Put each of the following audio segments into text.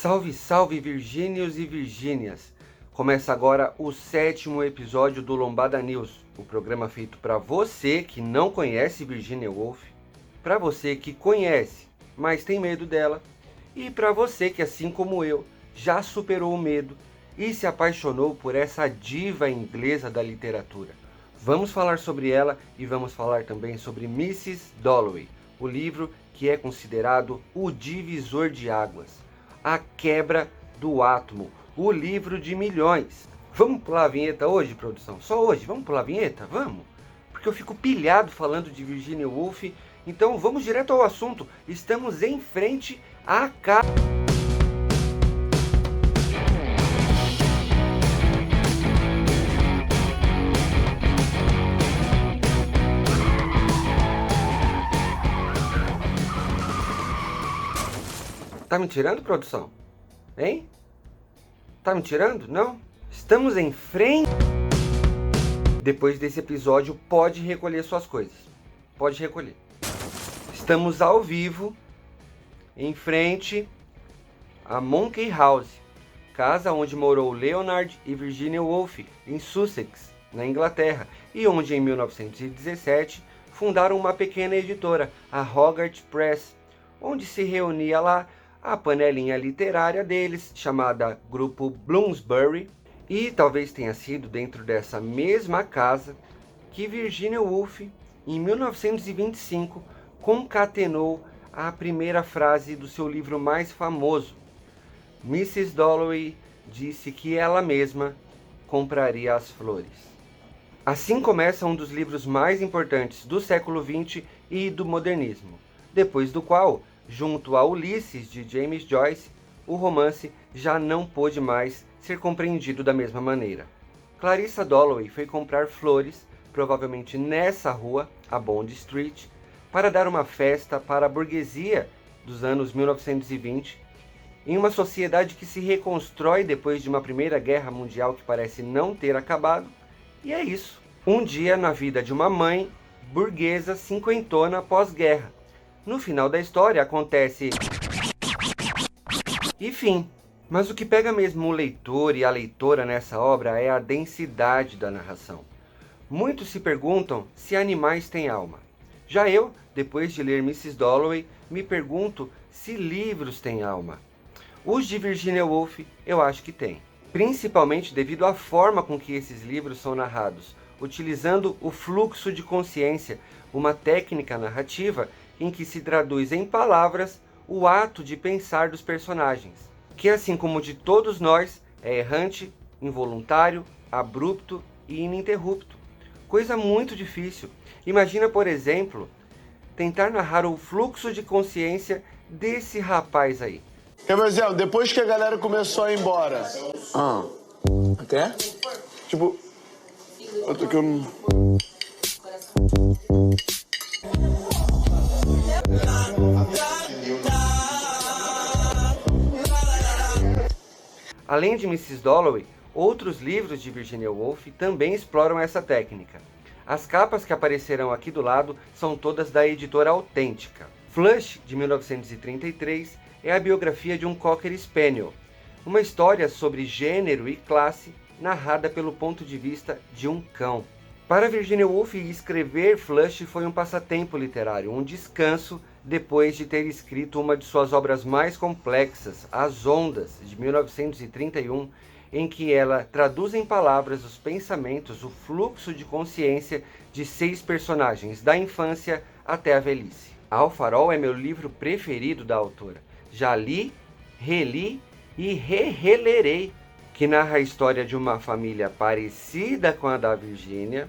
Salve, salve Virgínios e Virgínias! Começa agora o 7º episódio do Lombada News, o programa feito para você que não conhece Virginia Woolf, para você que conhece, mas tem medo dela, e para você que, assim como eu, já superou o medo e se apaixonou por essa diva inglesa da literatura. Vamos falar sobre ela e vamos falar também sobre Mrs. Dalloway, o livro que é considerado o divisor de águas. A Quebra do Átomo, o livro de milhões. Vamos pular a vinheta hoje, produção? Só hoje? Vamos pular a vinheta? Vamos? Porque eu fico pilhado falando de Virginia Woolf, então vamos direto ao assunto. Estamos em frente à casa. Tá me tirando, produção? Hein? Tá me tirando? Não? Estamos em frente... Depois desse episódio, pode recolher suas coisas. Pode recolher. Estamos ao vivo, em frente a Monkey House, casa onde morou Leonard e Virginia Woolf, em Sussex, na Inglaterra, e onde, em 1917, fundaram uma pequena editora, a Hogarth Press, onde se reunia lá a panelinha literária deles, chamada Grupo Bloomsbury, e talvez tenha sido dentro dessa mesma casa que Virginia Woolf, em 1925, concatenou a primeira frase do seu livro mais famoso. Mrs. Dalloway disse que ela mesma compraria as flores. Assim começa um dos livros mais importantes do século XX e do modernismo, depois do qual, junto a Ulisses, de James Joyce, o romance já não pôde mais ser compreendido da mesma maneira. Clarissa Dalloway foi comprar flores, provavelmente nessa rua, a Bond Street, para dar uma festa para a burguesia dos anos 1920, em uma sociedade que se reconstrói depois de uma Primeira Guerra Mundial que parece não ter acabado, e é isso. Um dia na vida de uma mãe burguesa cinquentona pós-guerra. No final da história acontece... e fim. Mas o que pega mesmo o leitor e a leitora nessa obra é a densidade da narração. Muitos se perguntam se animais têm alma. Já eu, depois de ler Mrs. Dalloway, me pergunto se livros têm alma. Os de Virginia Woolf eu acho que têm. Principalmente devido à forma com que esses livros são narrados, utilizando o fluxo de consciência, uma técnica narrativa em que se traduz em palavras o ato de pensar dos personagens, que assim como de todos nós, é errante, involuntário, abrupto e ininterrupto. Coisa muito difícil. Imagina, por exemplo, tentar narrar o fluxo de consciência desse rapaz aí. Gabriel, depois que a galera começou a ir embora... Até? Tipo... Eu tô aqui... Além de Mrs. Dalloway, outros livros de Virginia Woolf também exploram essa técnica. As capas que aparecerão aqui do lado são todas da editora Autêntica. Flush, de 1933, é a biografia de um Cocker Spaniel, uma história sobre gênero e classe narrada pelo ponto de vista de um cão. Para Virginia Woolf, escrever Flush foi um passatempo literário, um descanso depois de ter escrito uma de suas obras mais complexas, As Ondas, de 1931, em que ela traduz em palavras os pensamentos, o fluxo de consciência de 6 personagens, da infância até a velhice. Ao Farol é meu livro preferido da autora. Já li, reli e relerei, que narra a história de uma família parecida com a da Virginia,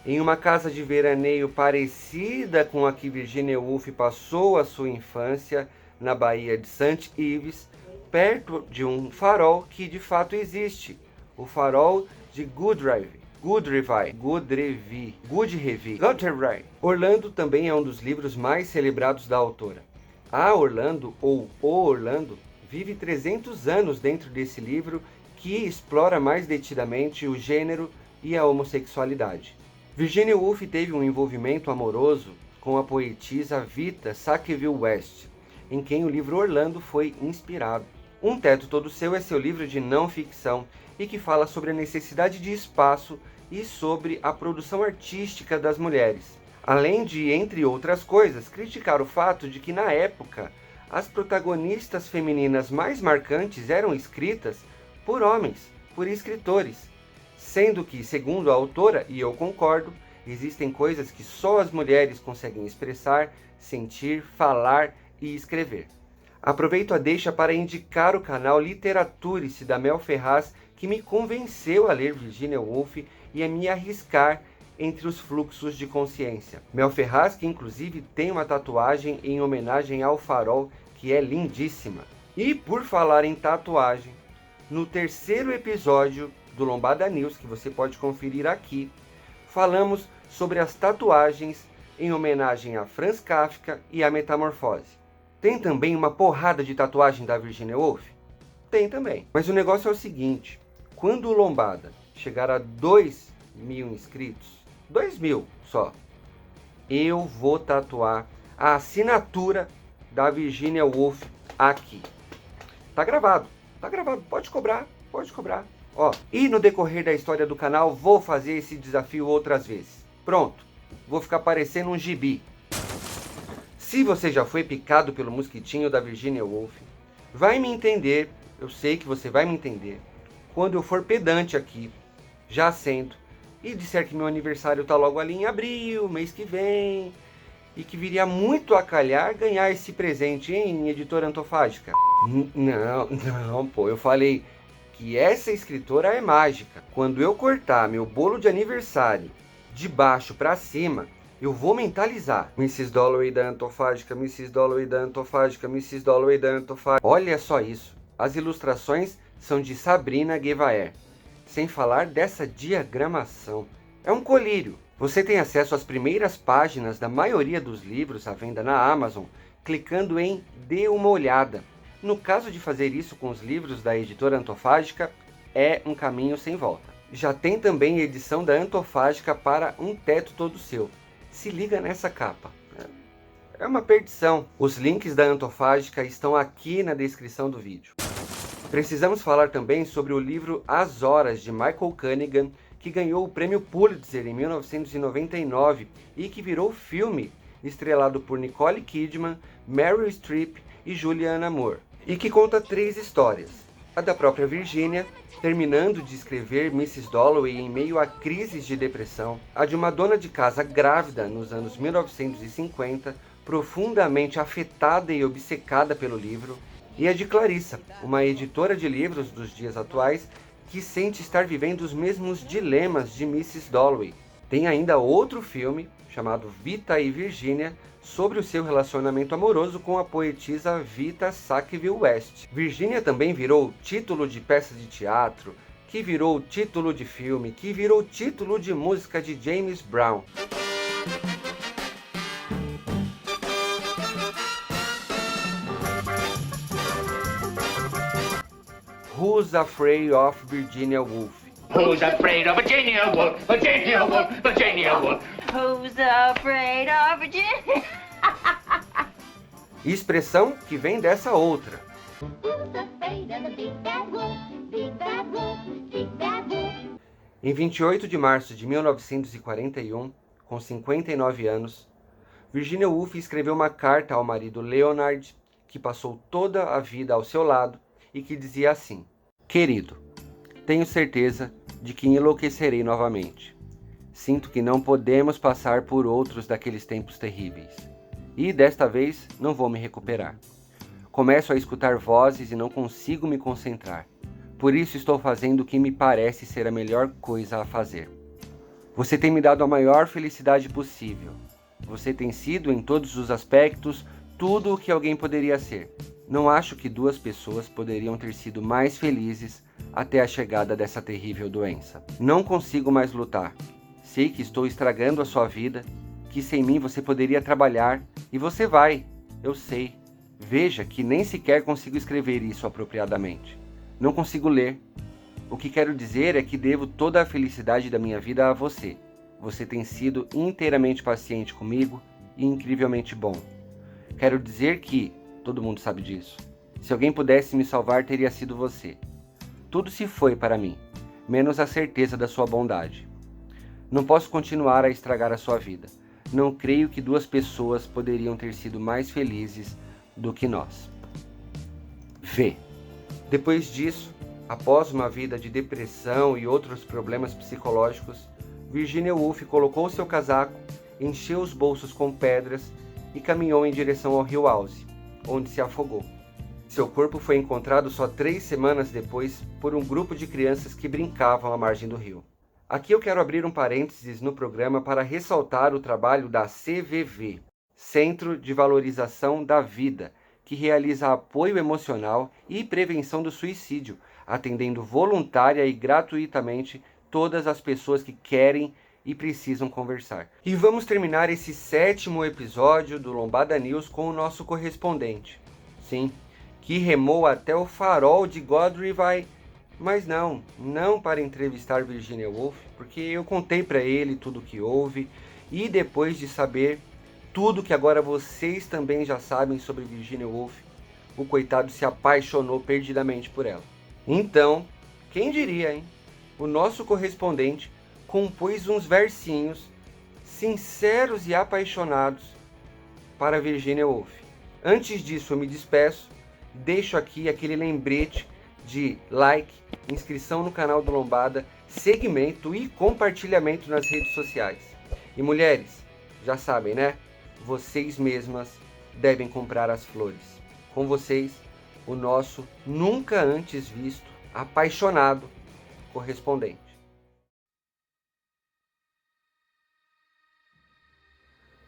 em uma casa de veraneio parecida com a que Virginia Woolf passou a sua infância, na Baía de St. Ives, perto de um farol que de fato existe, o farol de Goodrevy. Orlando também é um dos livros mais celebrados da autora. A Orlando, ou O Orlando, vive 300 anos dentro desse livro que explora mais detidamente o gênero e a homossexualidade. Virginia Woolf teve um envolvimento amoroso com a poetisa Vita Sackville West, em quem o livro Orlando foi inspirado. Um Teto Todo Seu é seu livro de não ficção e que fala sobre a necessidade de espaço e sobre a produção artística das mulheres. Além de, entre outras coisas, criticar o fato de que na época as protagonistas femininas mais marcantes eram escritas por homens, por escritores, sendo que, segundo a autora, e eu concordo, existem coisas que só as mulheres conseguem expressar, sentir, falar e escrever. Aproveito a deixa para indicar o canal Literaturice da Mel Ferraz, que me convenceu a ler Virginia Woolf e a me arriscar entre os fluxos de consciência. Mel Ferraz, que inclusive tem uma tatuagem em homenagem ao farol, que é lindíssima. E por falar em tatuagem, no terceiro episódio do Lombada News, que você pode conferir aqui, falamos sobre as tatuagens em homenagem a Franz Kafka e a Metamorfose. Tem também uma porrada de tatuagem da Virginia Woolf? Tem também. Mas o negócio é o seguinte, quando o Lombada chegar a 2.000 inscritos, 2.000 só, eu vou tatuar a assinatura da Virginia Woolf aqui. Tá gravado, pode cobrar. Ó, e no decorrer da história do canal vou fazer esse desafio outras vezes. Pronto, vou ficar parecendo um gibi. Se você já foi picado pelo mosquitinho da Virginia Woolf, vai me entender, eu sei que você vai me entender, quando eu for pedante aqui, já sento, e disser que meu aniversário tá logo ali em abril, mês que vem, e que viria muito a calhar ganhar esse presente em Editora Antofágica. Não, pô, eu falei que essa escritora é mágica. Quando eu cortar meu bolo de aniversário de baixo para cima, eu vou mentalizar. Mrs. Dalloway da Antofágica, Mrs. Dalloway da Antofágica, Mrs. Dalloway da Antofágica. Olha só isso. As ilustrações são de Sabrina Guevara. Sem falar dessa diagramação. É um colírio. Você tem acesso às primeiras páginas da maioria dos livros à venda na Amazon, clicando em Dê uma olhada. No caso de fazer isso com os livros da Editora Antofágica, é um caminho sem volta. Já tem também edição da Antofágica para Um Teto Todo Seu. Se liga nessa capa. É uma perdição. Os links da Antofágica estão aqui na descrição do vídeo. Precisamos falar também sobre o livro As Horas, de Michael Cunningham, que ganhou o prêmio Pulitzer em 1999 e que virou filme, estrelado por Nicole Kidman, Meryl Streep e Julianne Moore. E que conta 3 histórias. A da própria Virginia, terminando de escrever Mrs. Dalloway em meio a crises de depressão. A de uma dona de casa grávida nos anos 1950, profundamente afetada e obcecada pelo livro. E a de Clarissa, uma editora de livros dos dias atuais que sente estar vivendo os mesmos dilemas de Mrs. Dalloway. Tem ainda outro filme, chamado Vita e Virginia, sobre o seu relacionamento amoroso com a poetisa Vita Sackville West. Virginia também virou título de peça de teatro, que virou título de filme, que virou título de música de James Brown. Who's Afraid of Virginia Woolf? Who's afraid of Virginia Woolf? Virginia Woolf, Virginia Woolf. Who's afraid of Virginia? Expressão que vem dessa outra. Who's afraid of the big bad wolf? Big bad wolf, big bad wolf. Em 28 de março de 1941, com 59 anos, Virginia Woolf escreveu uma carta ao marido Leonard, que passou toda a vida ao seu lado, e que dizia assim: Querido, tenho certeza de que enlouquecerei novamente. Sinto que não podemos passar por outros daqueles tempos terríveis. E desta vez não vou me recuperar. Começo a escutar vozes e não consigo me concentrar. Por isso estou fazendo o que me parece ser a melhor coisa a fazer. Você tem me dado a maior felicidade possível. Você tem sido, em todos os aspectos, tudo o que alguém poderia ser. Não acho que 2 pessoas poderiam ter sido mais felizes até a chegada dessa terrível doença. Não consigo mais lutar. Sei que estou estragando a sua vida, que sem mim você poderia trabalhar, e você vai, eu sei. Veja que nem sequer consigo escrever isso apropriadamente. Não consigo ler. O que quero dizer é que devo toda a felicidade da minha vida a você. Você tem sido inteiramente paciente comigo e incrivelmente bom. Quero dizer que, todo mundo sabe disso, Se alguém pudesse me salvar, teria sido você. Tudo se foi para mim, menos a certeza da sua bondade. Não posso continuar a estragar a sua vida. Não creio que 2 pessoas poderiam ter sido mais felizes do que nós. V. Depois disso, após uma vida de depressão e outros problemas psicológicos, Virginia Woolf colocou seu casaco, encheu os bolsos com pedras e caminhou em direção ao rio Ouse, onde se afogou. Seu corpo foi encontrado só 3 semanas depois por um grupo de crianças que brincavam à margem do rio. Aqui eu quero abrir um parênteses no programa para ressaltar o trabalho da CVV, Centro de Valorização da Vida, que realiza apoio emocional e prevenção do suicídio, atendendo voluntária e gratuitamente todas as pessoas que querem e precisam conversar. E vamos terminar esse 7º episódio do Lombada News com o nosso correspondente. Sim, que remou até o farol de Godrevy, mas não para entrevistar Virginia Woolf, porque eu contei para ele tudo o que houve, e depois de saber tudo que agora vocês também já sabem sobre Virginia Woolf, o coitado se apaixonou perdidamente por ela. Então, quem diria, hein? O nosso correspondente compôs uns versinhos sinceros e apaixonados para Virginia Woolf. Antes disso, eu me despeço. Deixo aqui aquele lembrete de like, inscrição no canal do Lombada, segmento e compartilhamento nas redes sociais. E mulheres, já sabem, né? Vocês mesmas devem comprar as flores. Com vocês, o nosso nunca antes visto, apaixonado correspondente.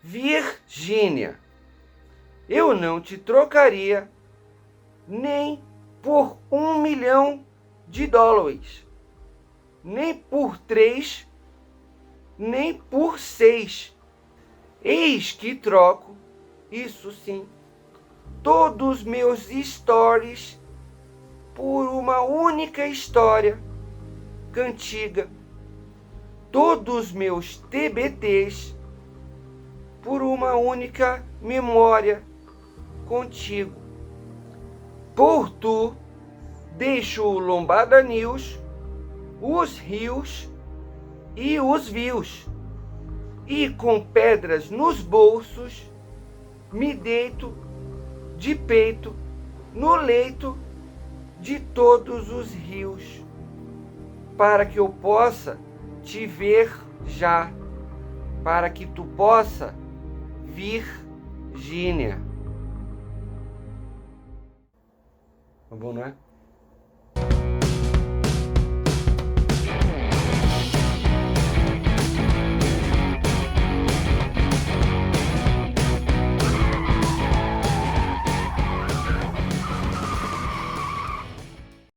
Virgínia, eu não te trocaria nem por $1 milhão, nem por 3, nem por 6. Eis que troco, isso sim, todos meus stories por uma única história cantiga, todos meus TBTs por uma única memória contigo. Por tu, deixo o Lombada News, os rios e os views, e com pedras nos bolsos, me deito de peito no leito de todos os rios, para que eu possa te ver já, para que tu possa, Virgínia. Tá bom, não é?